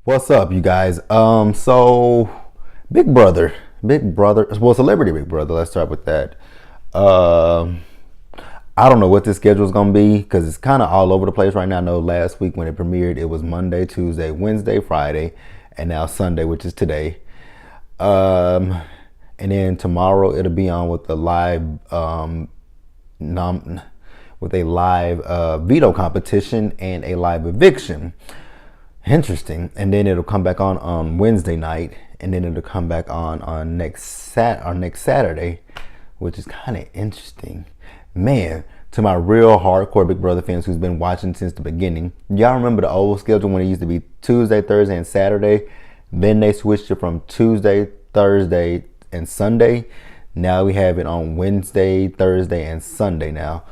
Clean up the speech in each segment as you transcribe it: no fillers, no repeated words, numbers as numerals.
What's up, you guys? So Big Brother, well, Celebrity Big Brother. Let's start with that. Um, I don't know what this schedule is gonna be because it's kind of all over the place right now. I know last week when it premiered, it was Monday, Tuesday, Wednesday, Friday, and now Sunday, which is today. Um, and then tomorrow it'll be on with the live nom with a live veto competition and a live eviction. Interesting. And then it'll come back on Wednesday night, and then it'll come back on next Saturday, which is kind of interesting. Man, to my real hardcore Big Brother fans who's been watching since the beginning, y'all remember the old schedule when it used to be Tuesday, Thursday, and Saturday? Then they switched it from Tuesday, Thursday, and Sunday. Now we have it on Wednesday, Thursday, and Sunday now.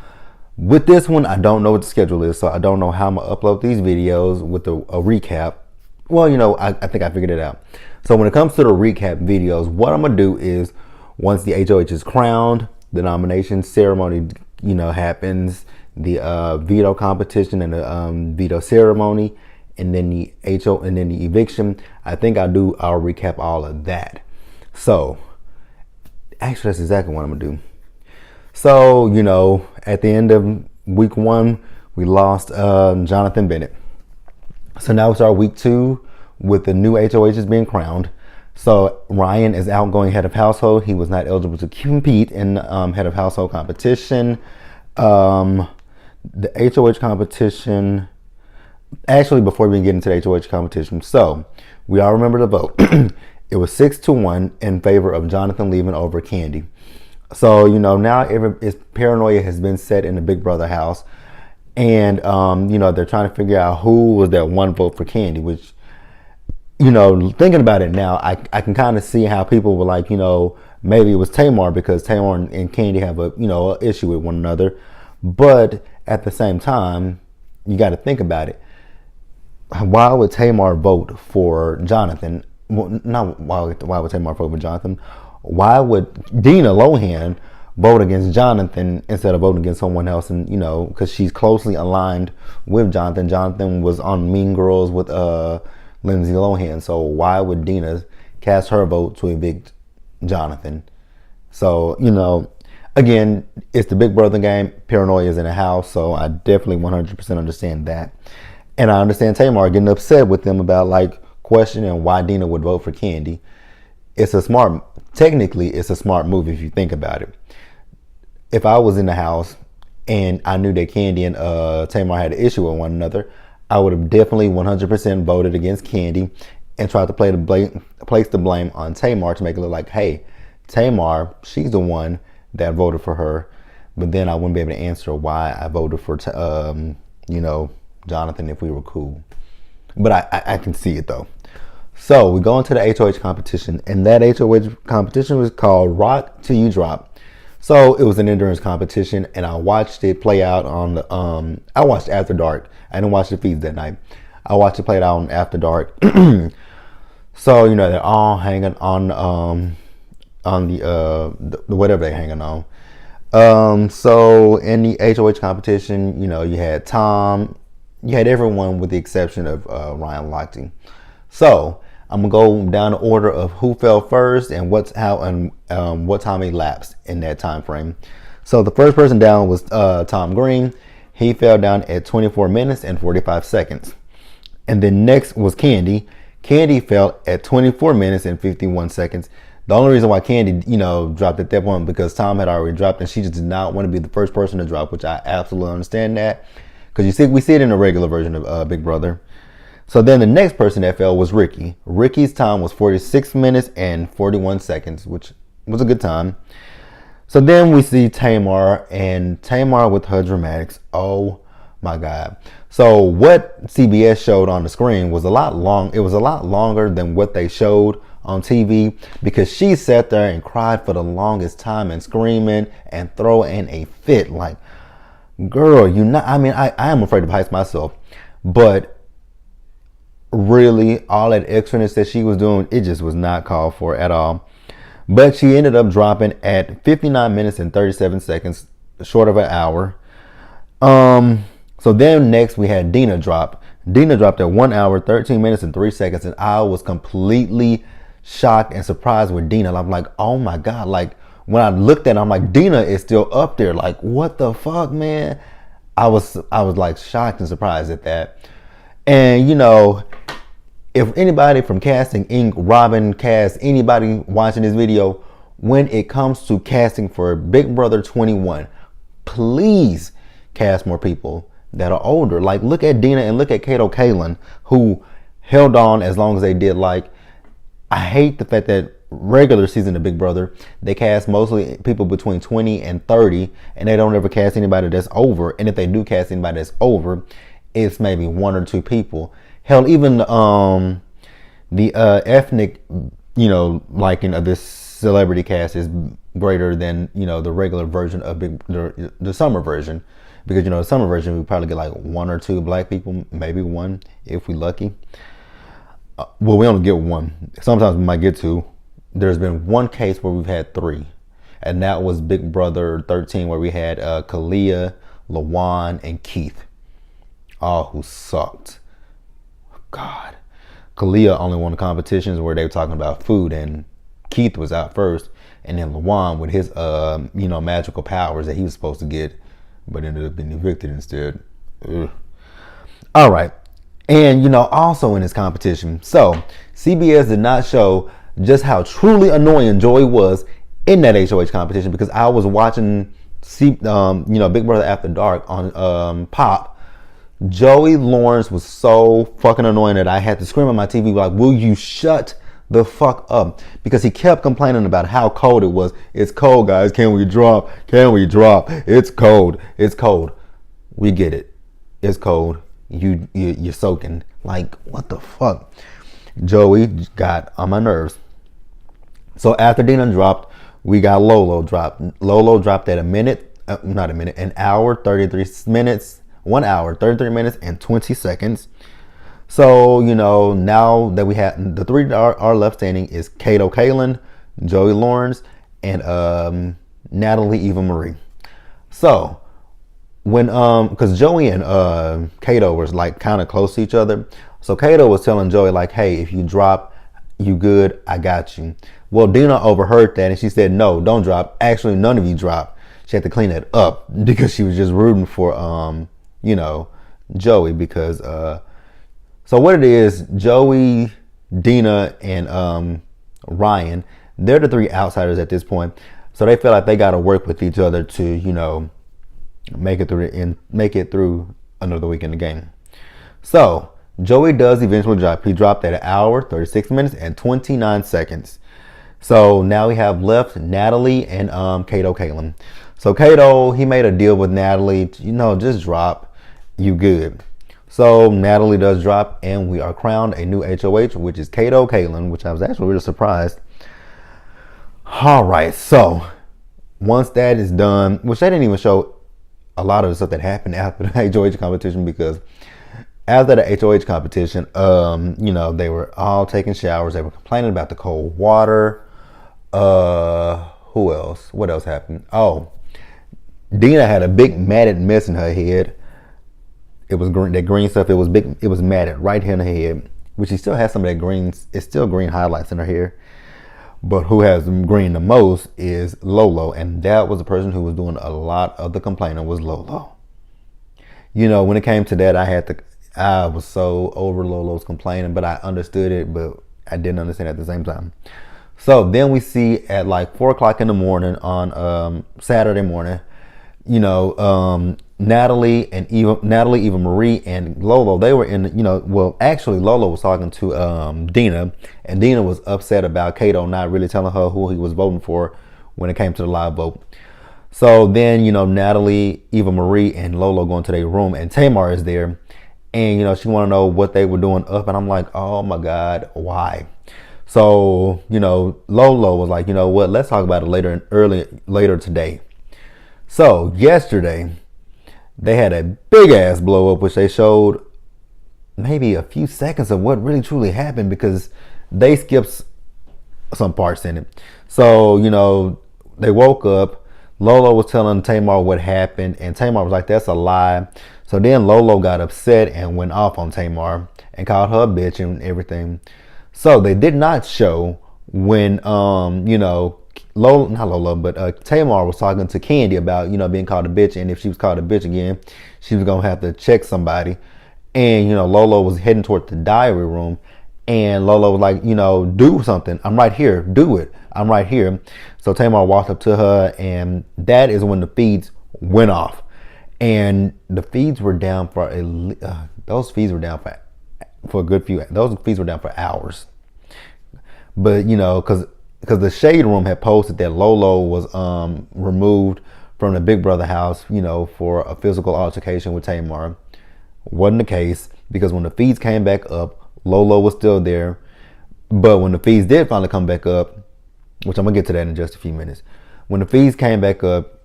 With this one, I don't know what the schedule is, so I don't know how I'm going to upload these videos with a recap. Well, I think I figured it out. So when it comes to the recap videos, what I'm going to do is once the HOH is crowned, the nomination ceremony, happens, the veto competition and the veto ceremony, and then the and then the eviction, I'll recap all of that. So actually, that's exactly what I'm going to do. So, at the end of week one, we lost Jonathan Bennett. So now it's our week two with the new HOHs being crowned. So Ryan is outgoing head of household. He was not eligible to compete in head of household competition. The HOH competition, actually, before we get into the HOH competition, so we all remember the vote. It was 6-1 in favor of Jonathan leaving over Candy. So, now paranoia has been set in the Big Brother house. And, they're trying to figure out who was that one vote for Candy, which, thinking about it now, I can kind of see how people were like, maybe it was Tamar because Tamar and Candy have a issue with one another. But at the same time, you got to think about it. Why would Tamar vote for Jonathan? Well, not why would Tamar vote for Jonathan? Why would Dina Lohan vote against Jonathan instead of voting against someone else? And because she's closely aligned with Jonathan. Jonathan was on Mean Girls with Lindsay Lohan. So why would Dina cast her vote to evict Jonathan? So again, it's the Big Brother game. Paranoia is in the house, so I definitely 100% understand that, and I understand Tamar getting upset with them about questioning why Dina would vote for Candy. Technically, it's a smart move if you think about it. If I was in the house and I knew that Candy and Tamar had an issue with one another, I would have definitely 100% voted against Candy and tried to place the blame on Tamar to make it look like, hey, Tamar, she's the one that voted for her. But then I wouldn't be able to answer why I voted for, Jonathan if we were cool. But I can see it though. So we go into the HOH competition, and that HOH competition was called Rock Till You Drop. So it was an endurance competition, and I watched it play out on the I watched After Dark. I didn't watch the feeds that night. I watched it play out on After Dark. So they're all hanging on the whatever they're hanging on. So in the HOH competition, you had Tom, you had everyone with the exception of Ryan Lochte. So I'm gonna go down the order of who fell first and what time elapsed in that time frame. So the first person down was Tom Green. He fell down at 24 minutes and 45 seconds. And then next was Candy. Candy fell at 24 minutes and 51 seconds. The only reason why Candy, dropped at that point because Tom had already dropped, and she just did not want to be the first person to drop, which I absolutely understand that. Because we see it in the regular version of Big Brother. So then the next person that fell was Ricky. Ricky's time was 46 minutes and 41 seconds, which was a good time. So then we see Tamar, and Tamar with her dramatics. Oh my God. So what CBS showed on the screen was a lot long. It was a lot longer than what they showed on TV because she sat there and cried for the longest time and screaming and throwing a fit. Like, girl, I am afraid of heights myself, but really all that extraness that she was doing, it just was not called for at all. But she ended up dropping at 59 minutes and 37 seconds, short of an hour. So then next we had Dina drop. Dina dropped at 1 hour, 13 minutes, and 3 seconds. And I was completely shocked and surprised with Dina. I'm like, oh my God. Like, when I looked at it, I'm like, Dina is still up there. Like, what the fuck, man? I was like shocked and surprised at that. And, you know, if anybody from Casting Inc., Robin, Cass, anybody watching this video, when it comes to casting for Big Brother 21, please cast more people that are older. Like, look at Dina and look at Kato Kaelin, who held on as long as they did. Like, I hate the fact that regular season of Big Brother, they cast mostly people between 20 and 30, and they don't ever cast anybody that's over. And if they do cast anybody that's over, it's maybe 1 or 2 people. Hell, even the ethnic, you know, liking of this celebrity cast is greater than, you know, the regular version of the summer version, because, you know, the summer version we probably get like 1 or 2 black people, maybe 1 if we lucky. Well, we only get 1. Sometimes we might get 2. There's been 1 case where we've had 3, and that was Big Brother 13, where we had Kalia, Lawan, and Keith, all who sucked. God, Kalia only won the competitions where they were talking about food, and Keith was out first, and then Lawan with his you know, magical powers that he was supposed to get, but ended up being evicted instead. Ugh. All right. And, you know, also in this competition, so CBS did not show just how truly annoying Joey was in that HOH competition, because I was watching, you know, Big Brother After Dark on Pop. Joey Lawrence was so fucking annoying that I had to scream at my TV like, will you shut the fuck up? Because he kept complaining about how cold it was. It's cold, guys. Can we drop? Can we drop? It's cold. It's cold. We get it. It's cold. You're soaking. Like, what the fuck? Joey got on my nerves. So after Dina dropped, we got Lolo dropped. Lolo dropped at an hour, 33 minutes, 1 hour, 33 minutes, and 20 seconds. So, you know, now that we have the 3 that are left standing is Kato Kaelin, Joey Lawrence, and Natalie Eva Marie. So when because Joey and Kato was like kind of close to each other. So Kato was telling Joey like, hey, if you drop, you good, I got you. Well, Dina overheard that and she said, no, don't drop. Actually, none of you drop. She had to clean it up because she was just rooting for you know, Joey, because so what it is, Joey, Dina, and Ryan, they're the 3 outsiders at this point. So they feel like they got to work with each other to, you know, make it through another week in the game. So Joey does eventually drop. He dropped at 1 hour, 36 minutes, and 29 seconds. So now we have left Natalie and Kato Kaelin. So Kato, he made a deal with Natalie, you know, just drop, you good. So Natalie does drop, and we are crowned a new HOH, which is Kato Kaelin, which I was actually really surprised. All right, so once that is done, which they didn't even show a lot of the stuff that happened after the HOH competition, because after the HOH competition, you know, they were all taking showers. They were complaining about the cold water. Who else? What else happened? Oh, Dina had a big matted mess in her head. It was green, that green stuff. It was big. It was matted right here in her head, which she still has some of that green. It's still green highlights in her hair. But who has them green the most is Lolo, and that was the person who was doing a lot of the complaining, was Lolo. You know, when it came to that, I was so over Lolo's complaining, but I understood it, but I didn't understand at the same time. So then we see at like 4 o'clock in the morning on Saturday morning, you know, Natalie, Eva Marie, and Lolo, they were in, you know, well, actually Lolo was talking to Dina, and Dina was upset about Kato not really telling her who he was voting for when it came to the live vote. So then, you know, Natalie, Eva Marie, and Lolo go into their room, and Tamar is there, and, you know, she want to know what they were doing up, and I'm like, oh my God, why? So, you know, Lolo was like, you know what, let's talk about it later today. So yesterday, they had a big ass blow up, which they showed maybe a few seconds of what really truly happened, because they skipped some parts in it. So, you know, they woke up. Lolo was telling Tamar what happened, and Tamar was like, that's a lie. So then Lolo got upset and went off on Tamar and called her a bitch and everything. So they did not show when Lola, not Lola, but Tamar was talking to Candy about being called a bitch, and if she was called a bitch again, she was gonna have to check somebody. And Lolo was heading toward the diary room, and Lolo was like, do something. I'm right here. Do it. I'm right here. So Tamar walked up to her, and that is when the feeds went off. And the feeds were down for those feeds were down for a good few. Those feeds were down for hours. But because the Shade Room had posted that Lolo was removed from the Big Brother house, for a physical altercation with Tamar. Wasn't the case, because when the feeds came back up, Lolo was still there. But when the feeds did finally come back up, which I'm gonna get to that in just a few minutes, when the feeds came back up,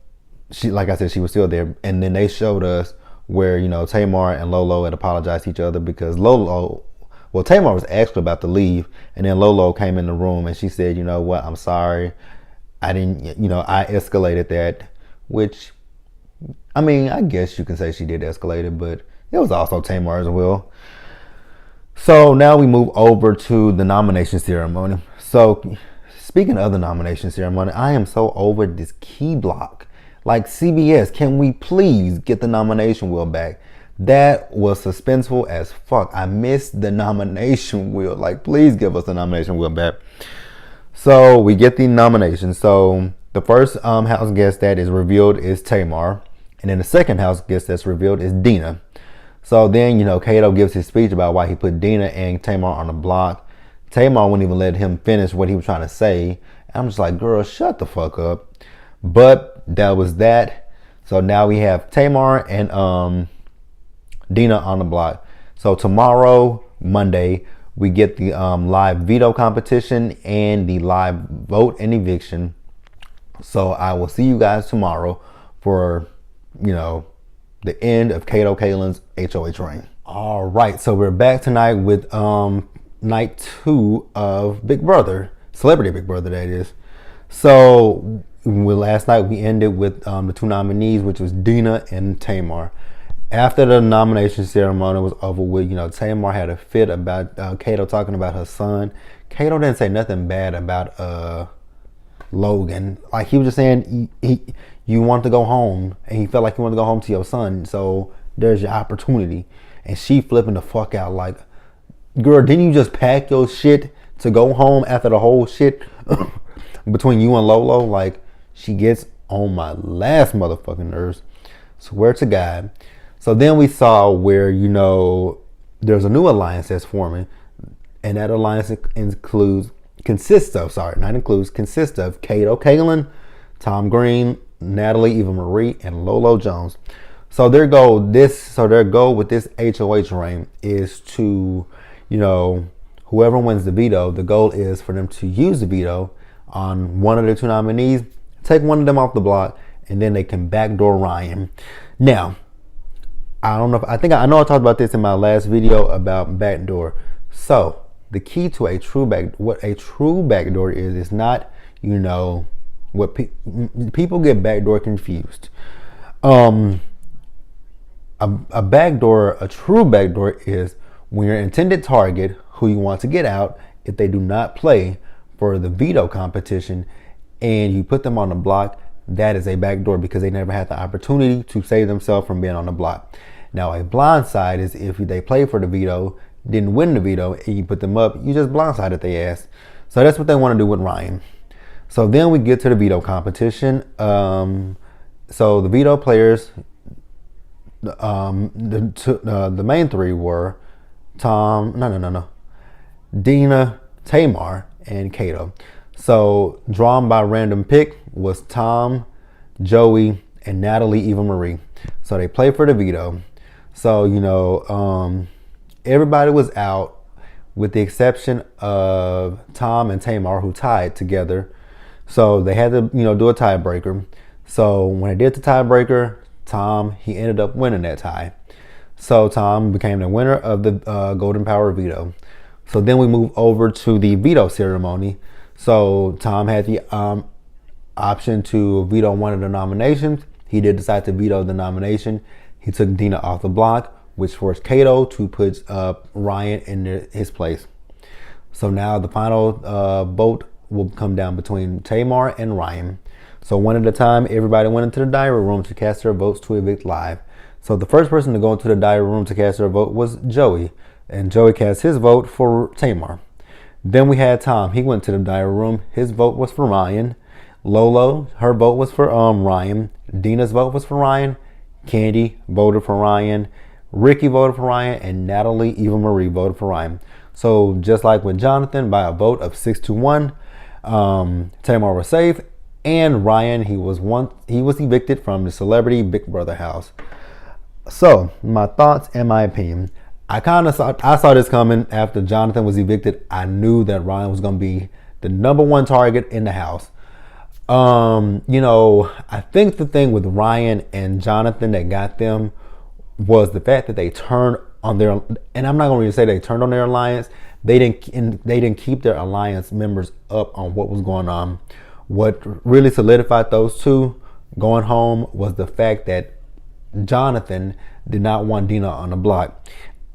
she, like I said, she was still there. And then they showed us where Tamar and Lolo had apologized to each other, because Tamar was actually about to leave, and then Lolo came in the room and she said, what, I'm sorry, I didn't, I escalated that, which, I mean, I guess you can say she did escalate it, but it was also Tamar as well. So now we move over to the nomination ceremony. So speaking of the nomination ceremony, I am so over this key block. Like, CBS, can we please get the nomination wheel back? That was suspenseful as fuck. I missed the nomination wheel. Like, please give us the nomination wheel back. So we get the nomination. So the first house guest that is revealed is Tamar. And then the second house guest that's revealed is Dina. So then, Kato gives his speech about why he put Dina and Tamar on the block. Tamar wouldn't even let him finish what he was trying to say. I'm just like, girl, shut the fuck up. But that was that. So now we have Tamar and Dina on the block. So tomorrow, Monday, we get the live veto competition and the live vote and eviction. So I will see you guys tomorrow for, the end of Kato Kaylin's HOH reign. All right, so we're back tonight with night 2 of Big Brother, Celebrity Big Brother, that is. So last night we ended with the 2 nominees, which was Dina and Tamar. After the nomination ceremony was over with, Tamar had a fit about Kato talking about her son. Kato didn't say nothing bad about Logan. Like, he was just saying you want to go home, and he felt like you wanted to go home to your son, so there's your opportunity. And she flipping the fuck out like, girl, didn't you just pack your shit to go home after the whole shit between you and Lolo? Like, she gets on my last motherfucking nerves. Swear to God. So then we saw where, there's a new alliance that's forming, and that alliance consists of Kato Kaylin, Tom Green, Natalie, Eva Marie, and Lolo Jones. So their goal with this HOH reign is to, whoever wins the veto, the goal is for them to use the veto on one of the 2 nominees, take one of them off the block, and then they can backdoor Ryan. Now, I know I talked about this in my last video about backdoor. So the key to what a true backdoor is not, what people get backdoor confused. A true backdoor is when your intended target, who you want to get out, if they do not play for the veto competition, and you put them on the block, that is a backdoor, because they never had the opportunity to save themselves from being on the block. Now, a blindside is if they play for the veto, didn't win the veto, and you put them up, you just blindsided their ass. So that's what they want to do with Ryan. So then we get to the veto competition. So the veto players, the main 3 were Dina, Tamar, and Kato. So drawn by random pick was Tom, Joey, and Natalie Eva Marie. So they played for the veto. So, everybody was out with the exception of Tom and Tamar, who tied together. So they had to, do a tiebreaker. So when they did the tiebreaker, Tom, he ended up winning that tie. So Tom became the winner of the Golden Power veto. So then we move over to the veto ceremony. So Tom had the option to veto one of the nominations. He did decide to veto the nomination. He took Dina off the block, which forced Kato to put Ryan in his place. So now the final vote will come down between Tamar and Ryan. So one at a time, everybody went into the diary room to cast their votes to evict live. So the first person to go into the diary room to cast their vote was Joey. And Joey cast his vote for Tamar. Then we had Tom. He went to the diary room. His vote was for Ryan. Lola, her vote was for Ryan. Dina's vote was for Ryan. Candy voted for Ryan. Ricky voted for Ryan. And Natalie, Eva Marie voted for Ryan. So just like with Jonathan, by a vote of 6-1, Tamar was safe. And Ryan, he was evicted from the Celebrity Big Brother house. So my thoughts and my opinion. I saw this coming after Jonathan was evicted. I knew that Ryan was going to be the #1 target in the house. I think the thing with Ryan and Jonathan that got them was the fact that they turned on their, and I'm not going to say they turned on their alliance. They didn't keep their alliance members up on what was going on. What really solidified those two going home was the fact that Jonathan did not want Dina on the block.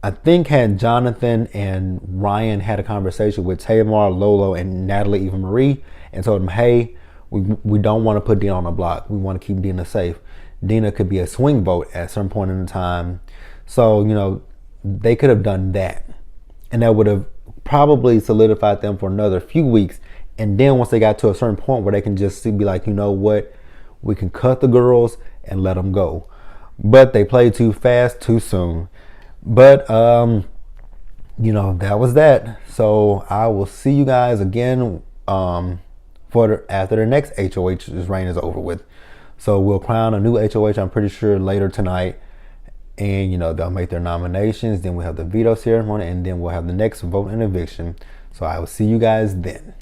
I think had Jonathan and Ryan had a conversation with Tamar, Lola, and Natalie, Eva Marie, and told them, hey, we don't want to put Dina on the block. We want to keep Dina safe. Dina could be a swing vote at some point in the time. So, they could have done that. And that would have probably solidified them for another few weeks. And then once they got to a certain point where they can just be like, you know what, we can cut the girls and let them go. But they played too fast, too soon. But, that was that. So I will see you guys again after the next HOH's reign is over with. So we'll crown a new HOH, I'm pretty sure, later tonight. And, they'll make their nominations. Then we'll have the veto ceremony. And then we'll have the next vote and eviction. So I will see you guys then.